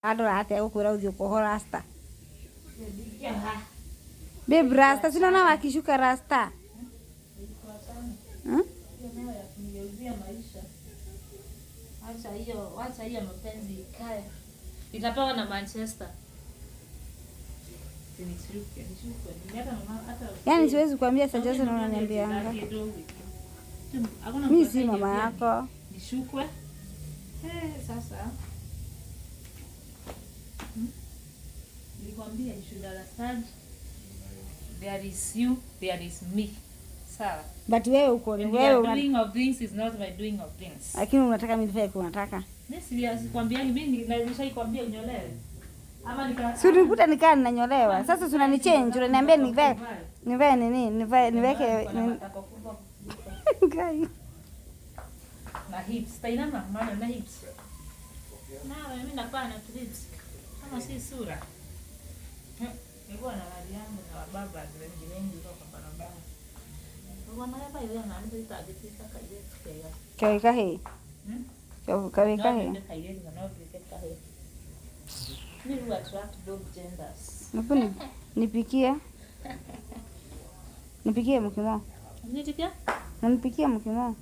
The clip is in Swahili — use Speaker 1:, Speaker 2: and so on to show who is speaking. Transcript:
Speaker 1: Ado ate ukura uthio kuho rasta. Babe rasta sinaona wakishuka rasta.
Speaker 2: Wacha hiyo mapenzi ikae. Itapewa na Manchester.
Speaker 1: Yaani siwezi kuambia sasa Jose na unaniambianga. Mimi si mama yako.
Speaker 2: Nishukwe. Sasa. Nilikwambia you should understand. There is you, there is me. Sawa.
Speaker 1: But wewe uko ni
Speaker 2: wewe doing of things is not my doing of things.
Speaker 1: Lakini unataka mimi nifanye kwa unataka.
Speaker 2: Mimi sikwambia mimi nimeshakwambia unyolewe. Ama
Speaker 1: si ulikuta nikaa ninanyolewa. Sasa unanichange, unaniambia nivae nini? Niweke Gai.
Speaker 2: Na hips. Tainama maana na hips. Na mimi napana hips. Kama si sura. Nilikuwa na hali yangu na baba wengi kutoka barabara. Wanaleba ile na ndio itajitika kaje.
Speaker 1: Kahe. Kahe.
Speaker 2: Mimi attract both genders.
Speaker 1: Napenda nipikie. Nipikie mkimo.
Speaker 2: Nipikie?
Speaker 1: Nipikie mkimo.